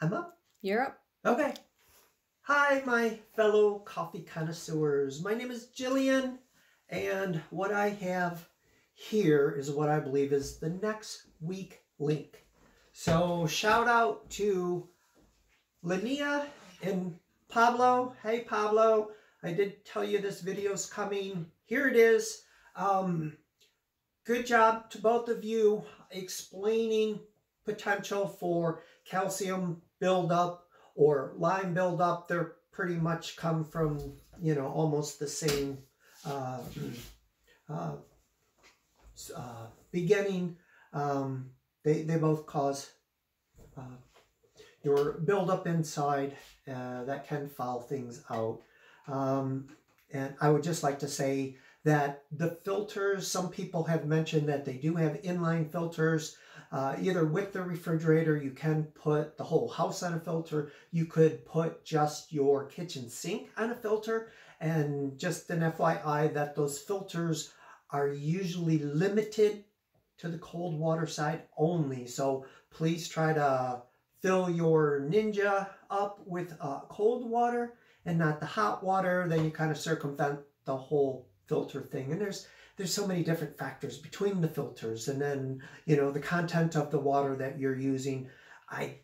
I'm up. You're up. Okay. Hi, my fellow coffee connoisseurs. My name is Jillian, and what I have here is what I believe is the next week link. So shout out to Linnea and Pablo. Hey, Pablo. I did tell you this video's coming. Here it is. Good job to both of you explaining potential for calcium buildup or lime buildup. They're pretty much come from, you know, almost the same beginning. They both cause your buildup inside that can foul things out. And I would just like to say that the filters, some people have mentioned that they do have inline filters. Either with the refrigerator, you can put the whole house on a filter. You could put just your kitchen sink on a filter. And just an FYI that those filters are usually limited to the cold water side only. So please try to fill your Ninja up with cold water and not the hot water. Then you kind of circumvent the whole filter thing. And there's so many different factors between the filters, and then, you know, the content of the water that you're using. I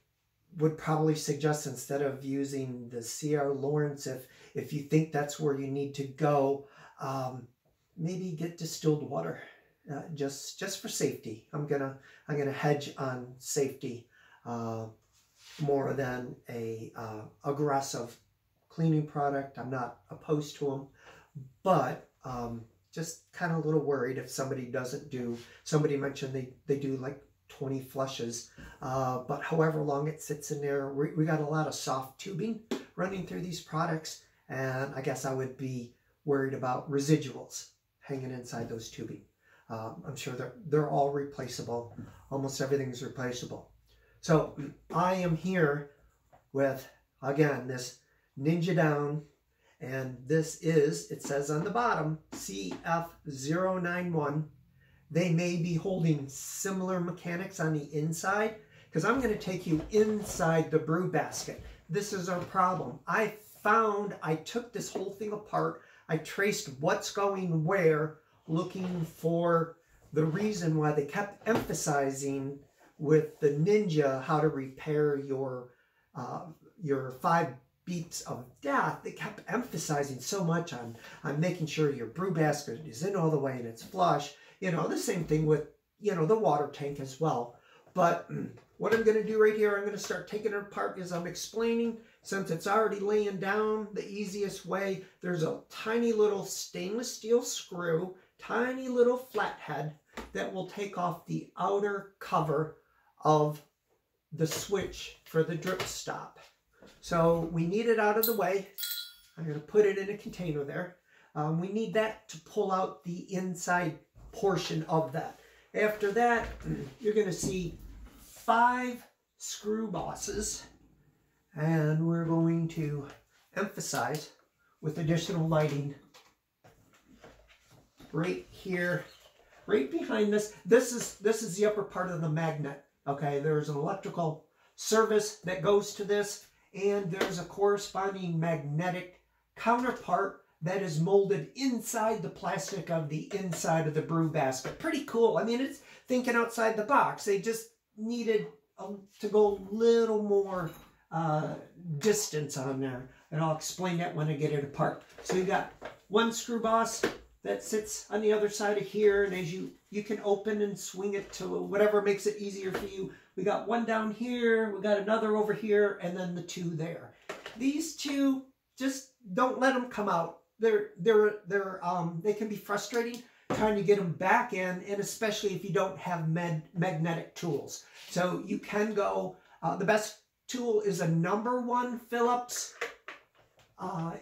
would probably suggest, instead of using the C.R. Lawrence, if you think that's where you need to go, maybe get distilled water, just for safety. I'm gonna hedge on safety more than a aggressive cleaning product. I'm not opposed to them, but just kind of a little worried if somebody doesn't do, somebody mentioned they do like 20 flushes, but however long it sits in there, we got a lot of soft tubing running through these products, and I guess I would be worried about residuals hanging inside those tubing. I'm sure they're all replaceable. Almost everything's replaceable. So I am here with, again, this Ninja Down. And this is, it says on the bottom, CF091. They may be holding similar mechanics on the inside, because I'm going to take you inside the brew basket. This is our problem. I took this whole thing apart. I traced what's going where, looking for the reason why they kept emphasizing with the Ninja how to repair your 5 beats of death. They kept emphasizing so much on making sure your brew basket is in all the way and it's flush. You know, the same thing with, you know, the water tank as well. But what I'm going to do right here, I'm going to start taking it apart as I'm explaining. Since it's already laying down, the easiest way, there's a tiny little stainless steel screw, tiny little flathead that will take off the outer cover of the switch for the drip stop. So we need it out of the way. I'm going to put it in a container there. We need that to pull out the inside portion of that. After that, you're going to see 5 screw bosses, and we're going to emphasize with additional lighting right here, right behind this. This is the upper part of the magnet. Okay, there's an electrical service that goes to this, and there's a corresponding magnetic counterpart that is molded inside the plastic of the inside of the brew basket. Pretty cool. I mean, it's thinking outside the box. They just needed to go a little more distance on there, and I'll explain that when I get it apart. So you got one screw boss that sits on the other side of here, and as you can open and swing it to whatever makes it easier for you. We got one down here, we got another over here, and then the 2 there. These 2, just don't let them come out. They can be frustrating trying to get them back in, and especially if you don't have magnetic tools. So you can go, the best tool is a #1 Phillips.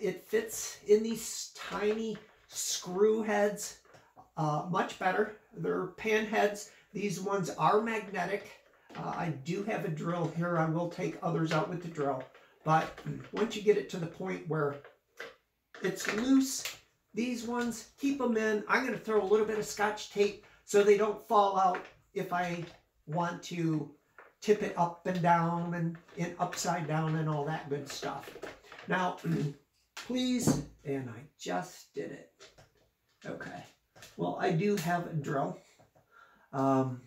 It fits in these tiny screw heads much better. They're pan heads. These ones are magnetic. I do have a drill here. I will take others out with the drill. But once you get it to the point where it's loose, these ones, keep them in. I'm going to throw a little bit of Scotch tape so they don't fall out if I want to tip it up and down and upside down and all that good stuff. Now, please, and I just did it. Okay. Well, I do have a drill. I'll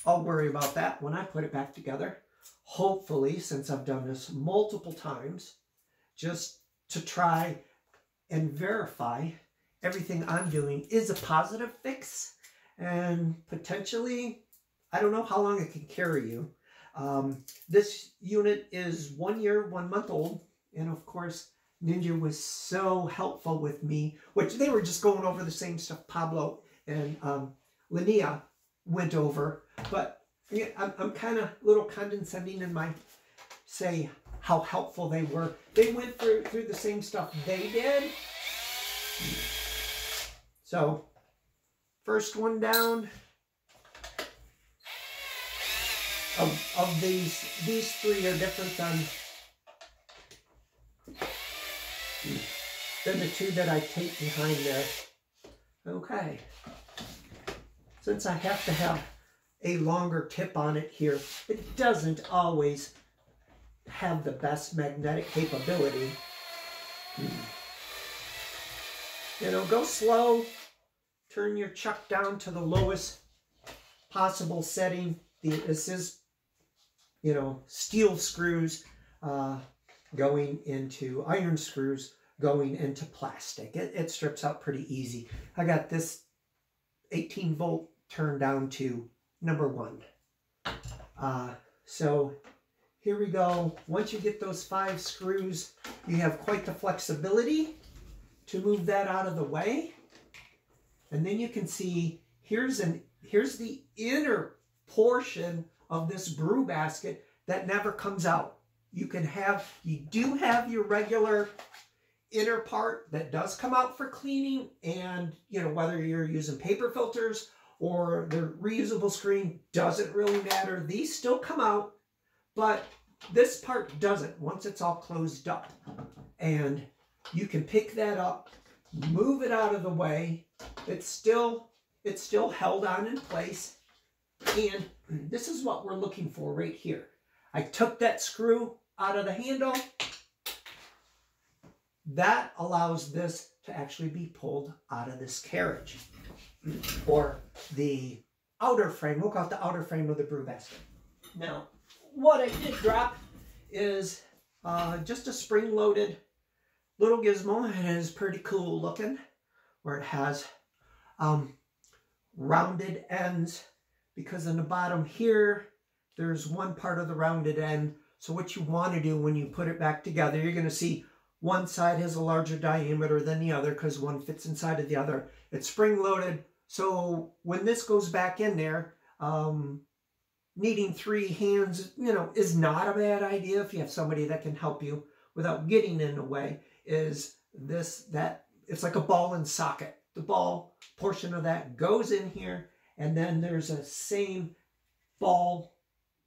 worry about that when I put it back together. Hopefully, since I've done this multiple times, just to try and verify everything I'm doing is a positive fix. And potentially, I don't know how long it can carry you. This unit is 1 year, 1 month old. And of course, Ninja was so helpful with me, which they were just going over the same stuff Pablo and Linnea went over. But yeah, I'm kind of a little condescending in my say how helpful they were. They went through the same stuff they did. So, first one down. Of these three are different than the two that I tape behind there. Okay. Since I have to have a longer tip on it here, it doesn't always have the best magnetic capability. You know, go slow. Turn your chuck down to the lowest possible setting. This is, you know, steel screws going into iron screws going into plastic. It strips out pretty easy. I got this 18 volt turned down to number 1. So here we go. Once you get those 5 screws, you have quite the flexibility to move that out of the way. And then you can see here's the inner portion of this brew basket that never comes out. You do have your regular inner part that does come out for cleaning, and you know, whether you're using paper filters or the reusable screen, doesn't really matter. These still come out, but this part doesn't once it's all closed up. And you can pick that up, move it out of the way. It's still held on in place. And this is what we're looking for right here. I took that screw out of the handle. That allows this to actually be pulled out of this carriage, or the outer frame. We'll call it the outer frame of the brew basket. Now, what I did drop is just a spring-loaded little gizmo. It is pretty cool looking, where it has rounded ends, because in the bottom here, there's one part of the rounded end. So what you want to do when you put it back together, you're going to see one side has a larger diameter than the other because one fits inside of the other. It's spring-loaded, so when this goes back in there, needing 3 hands, you know, is not a bad idea if you have somebody that can help you without getting in the way. It's like a ball and socket. The ball portion of that goes in here, and then there's a same ball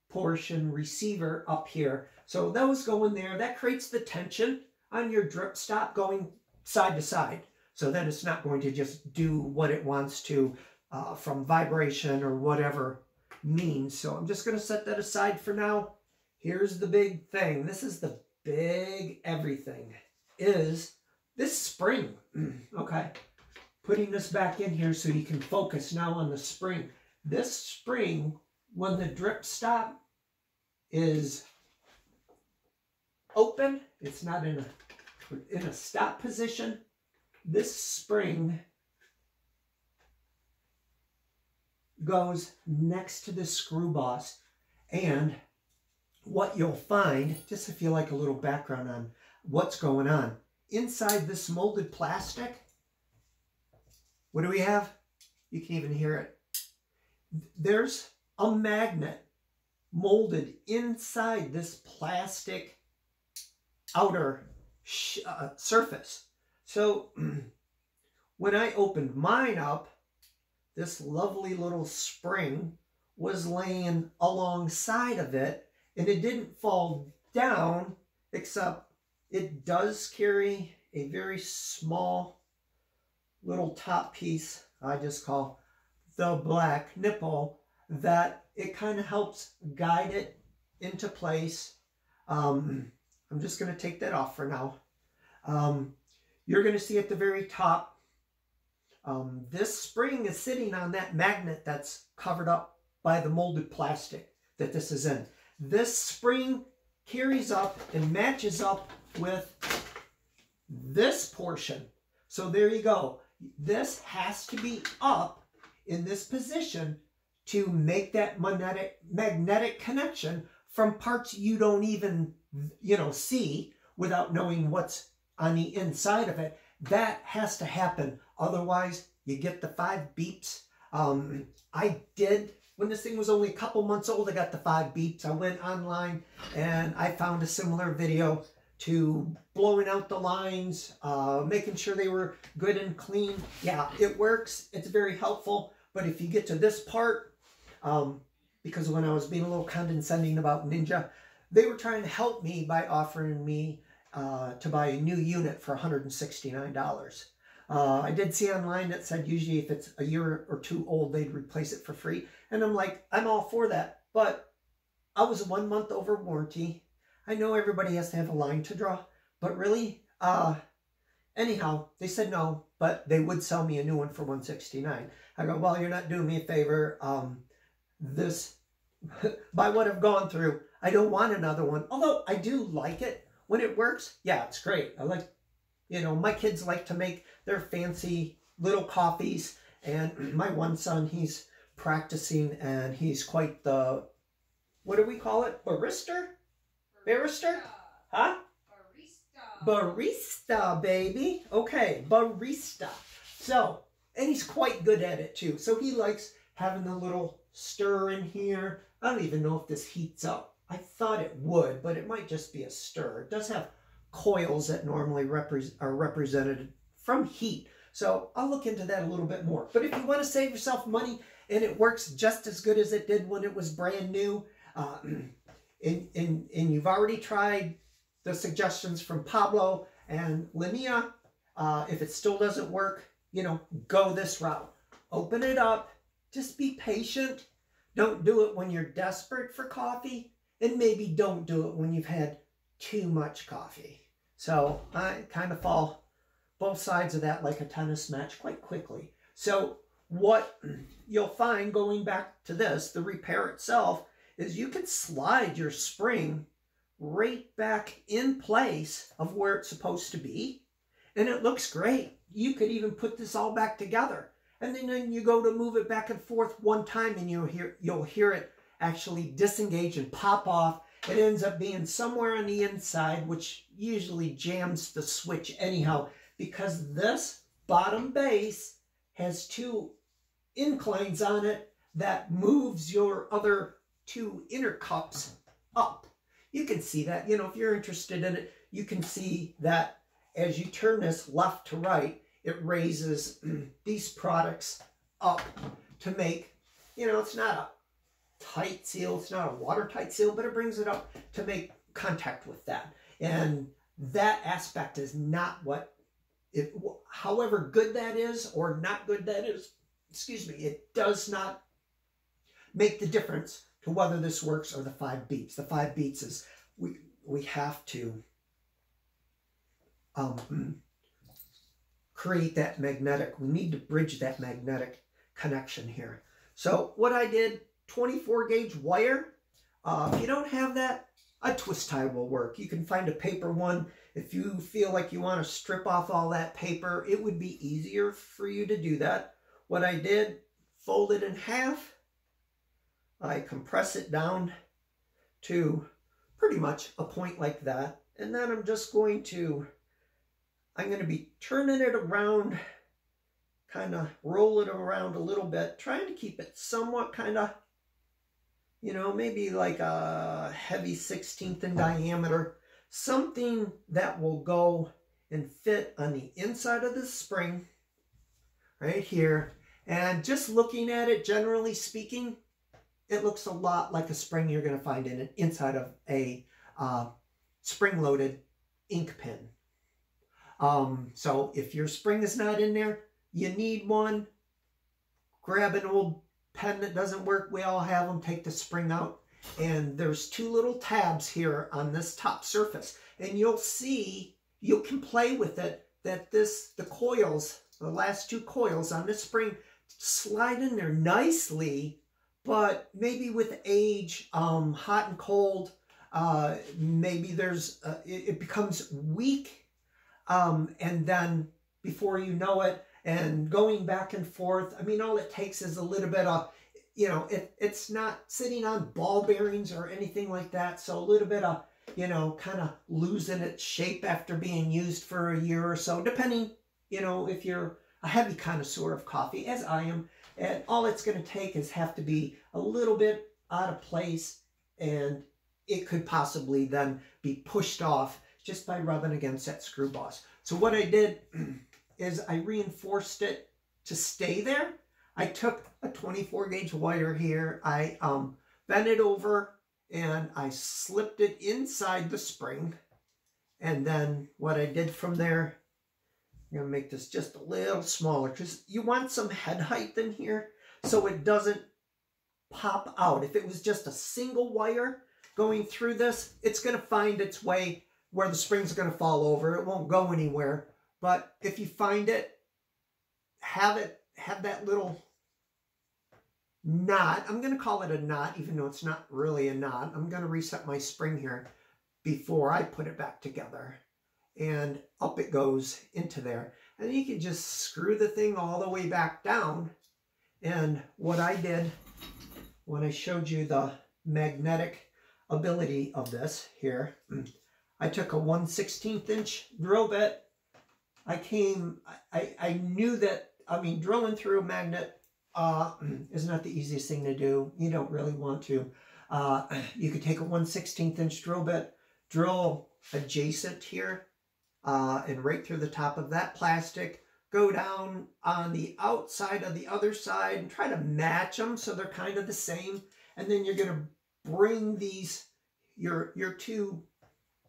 portion receiver up here. So those go in there. That creates the tension on your drip stop going side to side, so that it's not going to just do what it wants to from vibration or whatever means. So I'm just going to set that aside for now. Here's the big thing. This is the big everything, is this spring. Okay, putting this back in here so you can focus now on the spring. This spring, when the drip stop is open, it's not in a stop position, this spring goes next to the screw boss. And what you'll find, just if you like a little background on what's going on, inside this molded plastic, what do we have? You can even hear it. There's a magnet molded inside this plastic outer surface. So when I opened mine up, this lovely little spring was laying alongside of it, and it didn't fall down, except it does carry a very small little top piece I just call the black nipple, that it kind of helps guide it into place. I'm just going to take that off for now. You're going to see at the very top, this spring is sitting on that magnet that's covered up by the molded plastic that this is in. This spring carries up and matches up with this portion. So there you go. This has to be up in this position to make that magnetic connection from parts you don't even, see without knowing what's on the inside of it. That has to happen. Otherwise, you get the 5 beeps. I did, when this thing was only a couple months old, I got the 5 beeps. I went online and I found a similar video to blowing out the lines, making sure they were good and clean. Yeah, it works. It's very helpful. But if you get to this part, because when I was being a little condescending about Ninja, they were trying to help me by offering me to buy a new unit for $169. I did see online that said usually if it's a year or 2 old, they'd replace it for free. And I'm like, I'm all for that. But I was 1 month over warranty. I know everybody has to have a line to draw, but really, anyhow, they said no, but they would sell me a new one for $169. I go, well, you're not doing me a favor. This, by what I've gone through, I don't want another one. Although I do like it when it works. Yeah, it's great. I like, my kids like to make their fancy little coffees, and my one son, he's practicing, and he's quite the, what do we call it? Barrister? Barrister? Huh? Barista. Barista, baby. Okay, barista. So, and he's quite good at it too. So he likes having the little stir in here. I don't even know if this heats up. I thought it would, but it might just be a stir. It does have coils that normally are represented from heat. So I'll look into that a little bit more. But if you want to save yourself money and it works just as good as it did when it was brand new, and you've already tried the suggestions from Pablo and Linnea, if it still doesn't work, go this route. Open it up. Just be patient. Don't do it when you're desperate for coffee, and maybe don't do it when you've had too much coffee. So I kind of fall both sides of that like a tennis match quite quickly. So what you'll find, going back to this, the repair itself, is you can slide your spring right back in place of where it's supposed to be, and it looks great. You could even put this all back together, and then you go to move it back and forth one time, and you'll hear it actually disengage and pop off. It ends up being somewhere on the inside, which usually jams the switch anyhow, because this bottom base has 2 inclines on it that moves your other 2 inner cups up. You can see that, if you're interested in it, you can see that as you turn this left to right, it raises these products up to make, it's not a tight seal, it's not a watertight seal, but it brings it up to make contact with that. And that aspect is not what, however good that is or not good that is, it does not make the difference to whether this works or the 5 beats. The 5 beats is we have to create that magnetic. We need to bridge that magnetic connection here. So what I did, 24 gauge wire. If you don't have that, a twist tie will work. You can find a paper one. If you feel like you want to strip off all that paper, it would be easier for you to do that. What I did, fold it in half. I compress it down to pretty much a point like that. And then I'm going to be turning it around, kind of roll it around a little bit, trying to keep it somewhat kind of, maybe like a heavy 16th in diameter, something that will go and fit on the inside of the spring right here. And just looking at it, generally speaking, it looks a lot like a spring you're going to find inside of a spring-loaded ink pen. So if your spring is not in there, you need one. Grab an old pen that doesn't work. We all have them. Take the spring out And there's two little tabs here on this top surface. And you'll see, you can play with it, that the coils, the last two coils on this spring slide in there nicely, but maybe with age, hot and cold, maybe there's, it becomes weak. And then before you know it, and going back and forth, I mean, all it takes is a little bit of, you know, it's not sitting on ball bearings or anything like that. So a little bit of, you know, kind of losing its shape after being used for a year or so, depending, you know, if you're a heavy connoisseur of coffee, as I am. And all it's going to take is have to be a little bit out of place, and it could possibly then be pushed off just by rubbing against that screw boss. So what I did is I reinforced it to stay there. I took a 24 gauge wire here. I bent it over and I slipped it inside the spring. And then what I did from there, I'm going to make this just a little smaller because you want some head height in here so it doesn't pop out. If it was just a single wire going through this, it's going to find its way where the spring's going to fall over. It won't go anywhere. But if you find it, have that little knot. I'm going to call it a knot, even though it's not really a knot. I'm going to reset my spring here before I put it back together. And up it goes into there. And you can just screw the thing all the way back down. And what I did when I showed you the magnetic ability of this here, I took a 1/16 inch drill bit. I knew that, I mean, drilling through a magnet is not the easiest thing to do. You don't really want to. You could take a 1/16 inch drill bit, drill adjacent here, and right through the top of that plastic, go down on the outside of the other side and try to match them so they're kind of the same. And then you're going to bring these, your two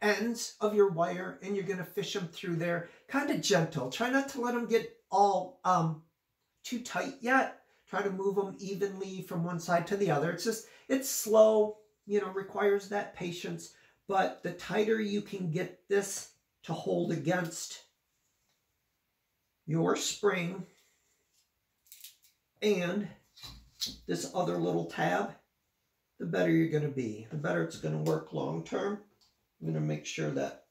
ends of your wire, and you're going to fish them through there kind of gentle. Try not to let them get all too tight yet. Try to move them evenly from one side to the other. It's slow, you know, requires that patience, but the tighter you can get this to hold against your spring and this other little tab, the better you're going to be, the better it's going to work long term. I'm going to make sure that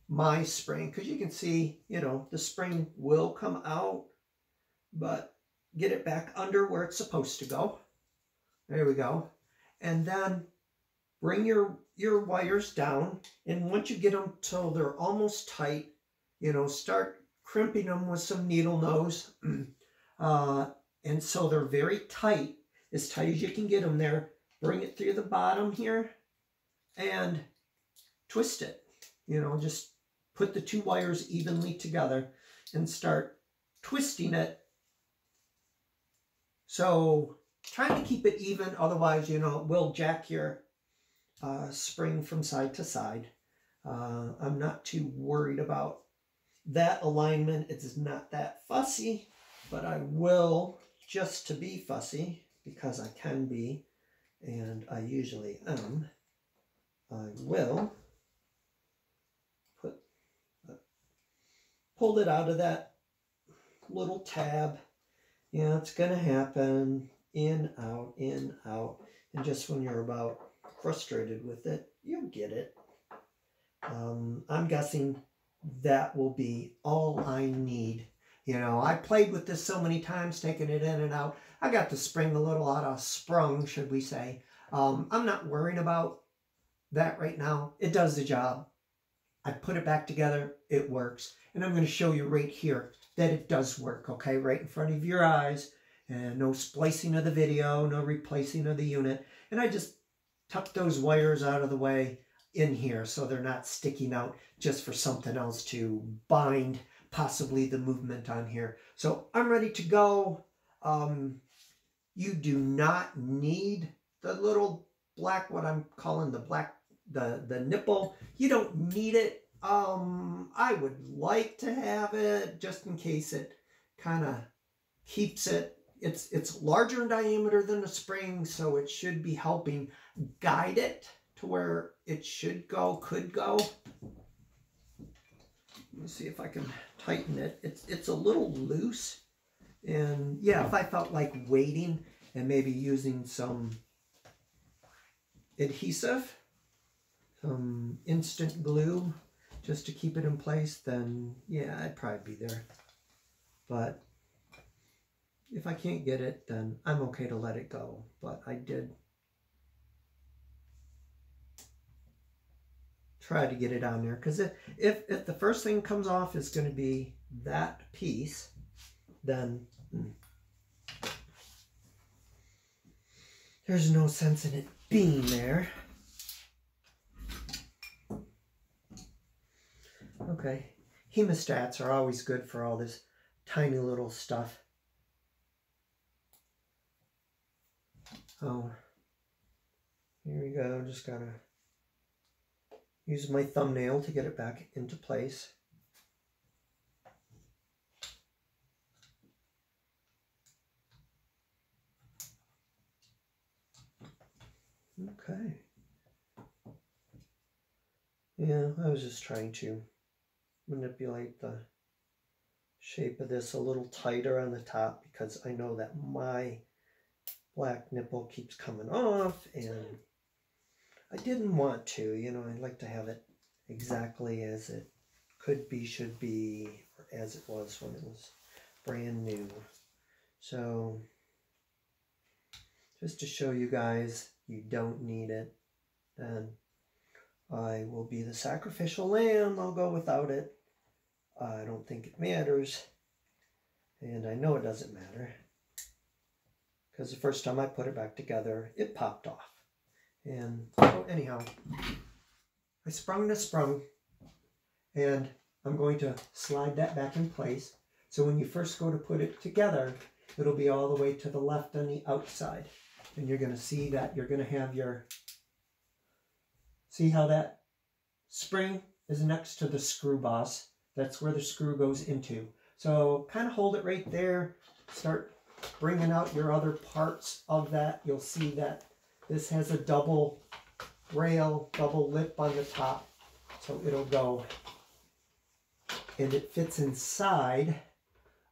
my spring, because you can see, you know, the spring will come out, but get it back under where it's supposed to go. There we go. And then bring your wires down, and once you get them till they're almost tight, you know, start crimping them with some needle nose. And so they're very tight as you can get them there. Bring it through the bottom here and twist it. You know, just put the two wires evenly together and start twisting it. So trying to keep it even, otherwise, you know, it will jack your spring from side to side. I'm not too worried about that alignment. It's not that fussy, but I will, just to be fussy, because I can be, and I usually am, I will pull it out of that little tab. Yeah, it's going to happen. In, out, in, out. And just when you're about frustrated with it, you'll get it. I'm guessing that will be all I need. You know, I played with this so many times, taking it in and out. I got the spring a little out of sprung, should we say. I'm not worrying about that right now. It does the job. I put it back together. It works. And I'm going to show you right here that it does work, okay? Right in front of your eyes. And no splicing of the video, no replacing of the unit. And I just tuck those wires out of the way in here so they're not sticking out just for something else to bind possibly the movement on here. So I'm ready to go. You do not need the little black, what I'm calling the black, the nipple. You don't need it. I would like to have it just in case it kind of keeps it. It's larger in diameter than the spring, so it should be helping guide it to where it should go, could go. Let me see if I can tighten it. It's a little loose. And yeah, if I felt like waiting and maybe using some adhesive, some instant glue, just to keep it in place, then yeah, I'd probably be there. But if I can't get it, then I'm okay to let it go. But I did try to get it on there, because if the first thing comes off is going to be that piece, then there's no sense in it being there. Okay, hemostats are always good for all this tiny little stuff. Oh, here we go. Just gotta use my thumbnail to get it back into place. Okay. Yeah, I was just trying to manipulate the shape of this a little tighter on the top, because I know that my black nipple keeps coming off, and I didn't want to, you know, I'd like to have it exactly as it could be, should be, or as it was when it was brand new. So just to show you guys you don't need it, then I will be the sacrificial lamb. I'll go without it. I don't think it matters, and I know it doesn't matter, because the first time I put it back together, it popped off. And so anyhow, I sprung the sprung, and I'm going to slide that back in place. So when you first go to put it together, it'll be all the way to the left on the outside. And you're going to see that you're going to have your, see how that spring is next to the screw boss? That's where the screw goes into. So kind of hold it right there. Start bringing out your other parts of that. You'll see that this has a double rail, double lip on the top. So it'll go, and it fits inside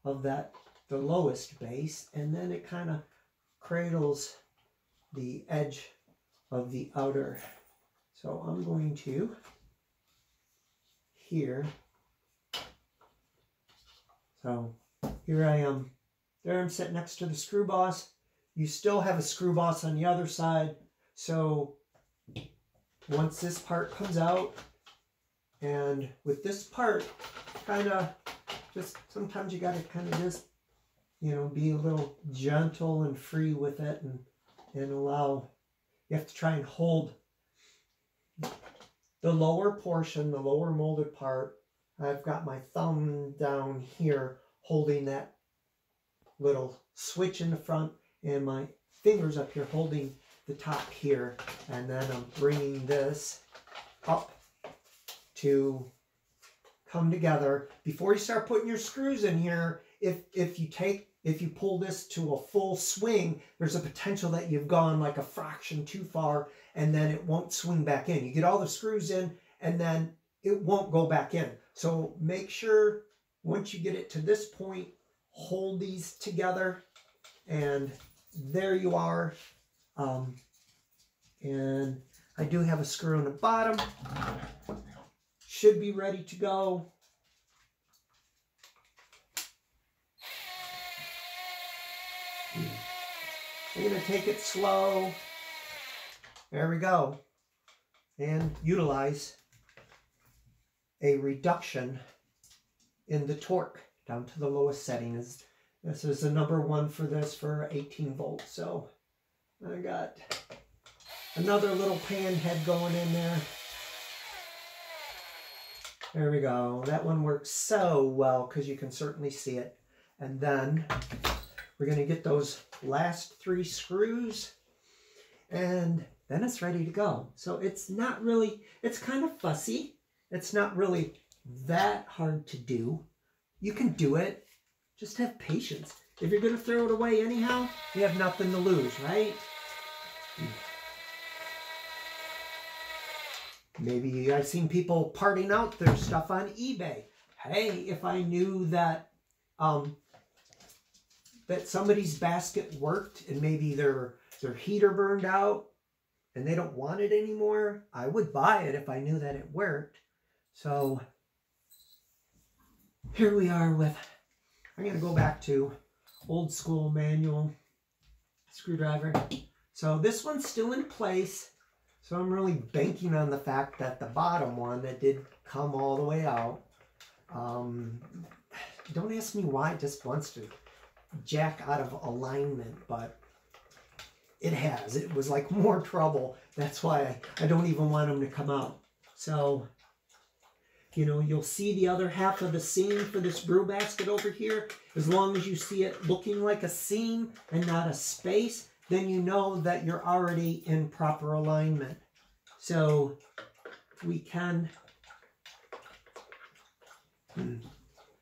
of that, the lowest base, and then it kind of cradles the edge of the outer. So I'm going to here. So here I am. There I'm sitting next to the screw boss. You still have a screw boss on the other side. So once this part comes out, and with this part, kind of just, sometimes you got to kind of just, you know, be a little gentle and free with it, and allow, you have to try and hold the lower portion, the lower molded part. I've got my thumb down here holding that little switch in the front, and my fingers up here holding the top here, and then I'm bringing this up to come together. Before you start putting your screws in here, if you pull this to a full swing, there's a potential that you've gone like a fraction too far, and then it won't swing back in. You get all the screws in, and then it won't go back in. So make sure once you get it to this point, hold these together, and there you are. And I do have a screw on the bottom. Should be ready to go. I'm going to take it slow. There we go. And utilize a reduction in the torque down to the lowest setting. This is the number 1 for this for 18 volts. So I got another little pan head going in there. There we go. That one works so well because you can certainly see it. And then we're going to get those last 3 screws, and then it's ready to go. So it's not really, it's kind of fussy. It's not really that hard to do. You can do it. Just have patience. If you're going to throw it away anyhow, you have nothing to lose, right? Maybe I've seen people parting out their stuff on eBay. Hey, if I knew that that somebody's basket worked and maybe their heater burned out and they don't want it anymore, I would buy it if I knew that it worked. So here we are with, I'm going to go back to old school manual screwdriver. So this one's still in place. So I'm really banking on the fact that the bottom one that did come all the way out, don't ask me why it just wants to jack out of alignment, but it has. It was like more trouble. That's why I don't even want them to come out. So, you know, you'll see the other half of the seam for this brew basket over here. As long as you see it looking like a seam and not a space, then you know that you're already in proper alignment. So we can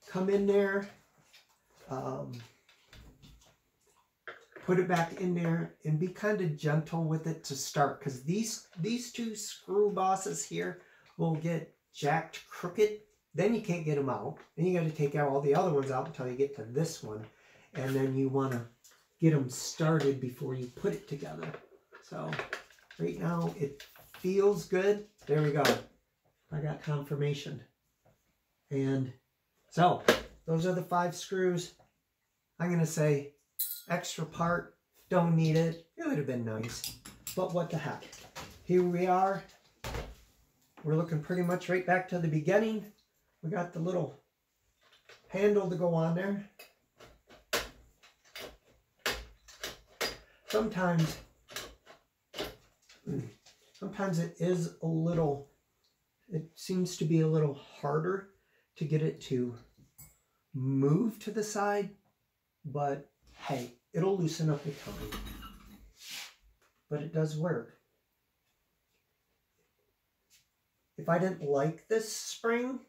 come in there, put it back in there, and be kind of gentle with it to start, because these two screw bosses here will get jacked crooked. Then you can't get them out. Then you got to take out all the other ones out until you get to this one, and then you want to get them started before you put it together. So right now it feels good. There we go. I got confirmation. And so those are the 5 screws. I'm going to say extra part, don't need it. It would have been nice, but what the heck. Here we are. We're looking pretty much right back to the beginning. We got the little handle to go on there. Sometimes it is a little, it seems to be a little harder to get it to move to the side, but hey, it'll loosen up with time. But it does work. If I didn't like this spring,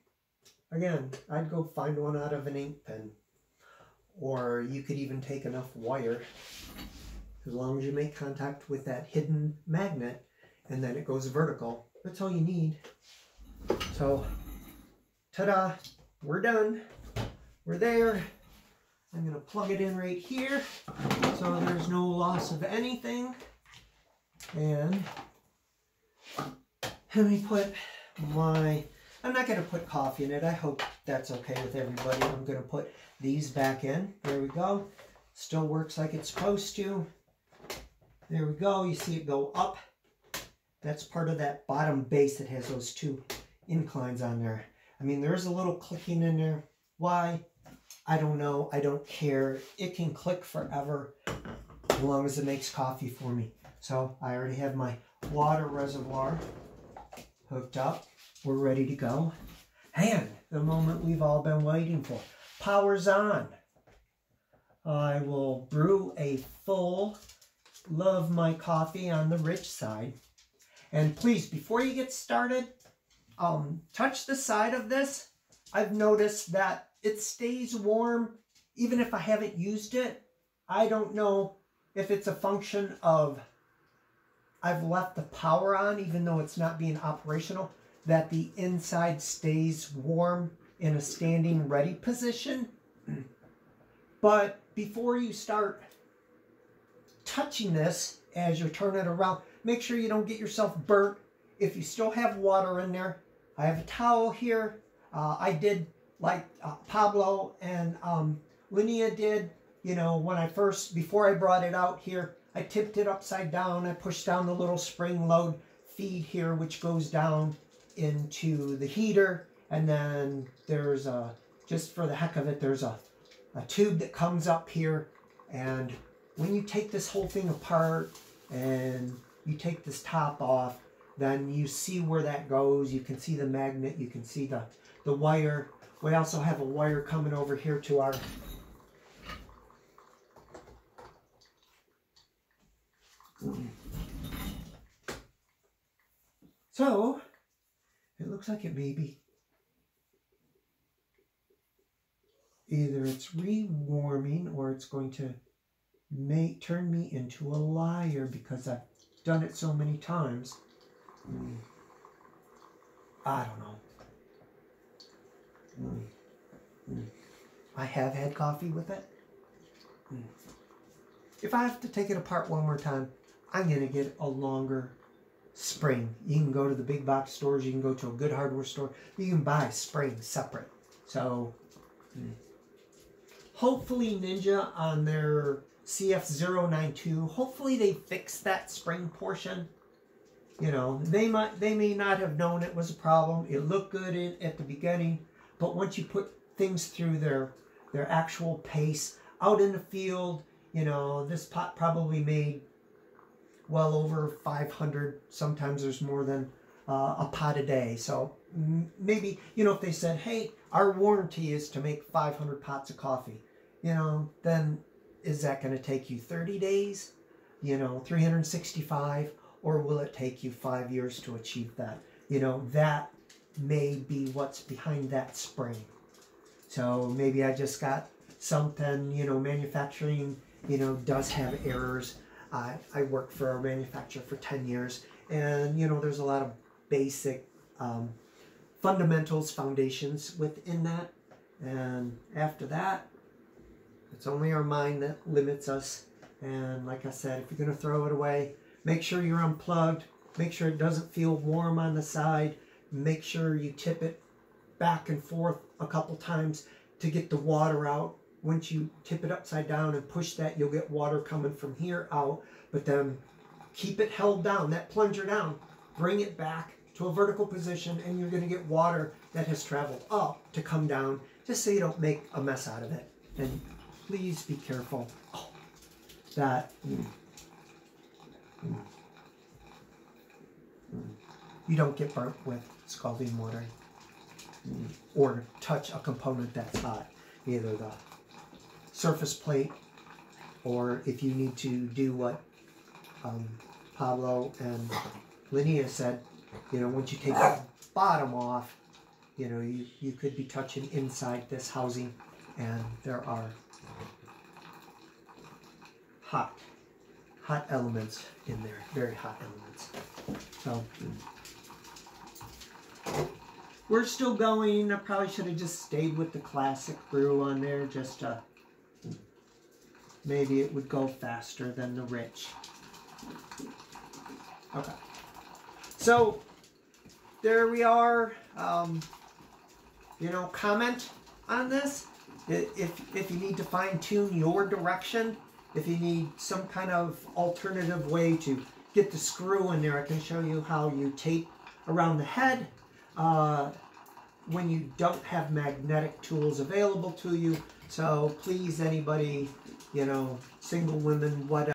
again, I'd go find one out of an ink pen. Or you could even take enough wire, as long as you make contact with that hidden magnet, and then it goes vertical. That's all you need. So, ta-da, we're done. We're there. I'm going to plug it in right here, so there's no loss of anything. And let me put my, I'm not going to put coffee in it. I hope that's okay with everybody. I'm going to put these back in. There we go. Still works like it's supposed to. There we go. You see it go up. That's part of that bottom base that has those 2 inclines on there. I mean, there's a little clicking in there. Why? I don't know. I don't care. It can click forever as long as it makes coffee for me. So I already have my water reservoir hooked up. We're ready to go. And the moment we've all been waiting for. Power's on. I will brew a full, love my coffee on the rich side. And please, before you get started, touch the side of this. I've noticed that it stays warm even if I haven't used it. I don't know if it's a function of I've left the power on even though it's not being operational, that the inside stays warm in a standing ready position. But before you start touching this as you're turning it around, make sure you don't get yourself burnt. If you still have water in there, I have a towel here. I did like Pablo and Linnea did, you know, when I first, before I brought it out here, I tipped it upside down. I pushed down the little spring load feed here, which goes down into the heater. And then there's a, just for the heck of it, there's a tube that comes up here. And when you take this whole thing apart and you take this top off, then you see where that goes. You can see the magnet. You can see the wire. We also have a wire coming over here to our so it looks like it may be either it's rewarming or it's going to turn me into a liar because I've done it so many times. I don't know. I have had coffee with it. If I have to take it apart one more time, I'm going to get a longer spring. You can go to the big box stores. You can go to a good hardware store. You can buy springs separate. So, hopefully Ninja on their CF092, hopefully they fixed that spring portion. You know, they may not have known it was a problem. It looked good at the beginning, but once you put things through their actual pace out in the field, you know, this pot probably made well over 500. Sometimes there's more than a pot a day. So maybe, you know, if they said, hey, our warranty is to make 500 pots of coffee, you know, then is that going to take you 30 days, you know, 365, or will it take you 5 years to achieve that? You know, that may be what's behind that spring. So maybe I just got something, you know, manufacturing, you know, does have errors. I worked for a manufacturer for 10 years, and, you know, there's a lot of basic fundamentals, foundations within that. And after that, it's only our mind that limits us. And like I said, if you're going to throw it away, make sure you're unplugged. Make sure it doesn't feel warm on the side. Make sure you tip it back and forth a couple times to get the water out. Once you tip it upside down and push that, you'll get water coming from here out. But then keep it held down, that plunger down. Bring it back to a vertical position, and you're going to get water that has traveled up to come down, just so you don't make a mess out of it. And please be careful that you don't get burnt with scalding water or touch a component that's hot, either the surface plate, or if you need to do what Pablo and Linnea said, you know, once you take the bottom off, you know, you could be touching inside this housing, and there are hot elements in there, very hot elements. So we're still going. I probably should have just stayed with the classic brew on there, just to, maybe it would go faster than the rich. Okay, so there we are. You know, comment on this if you need to fine-tune your direction. If you need some kind of alternative way to get the screw in there, I can show you how you tape around the head when you don't have magnetic tools available to you. So please, anybody, you know, single women, whatever.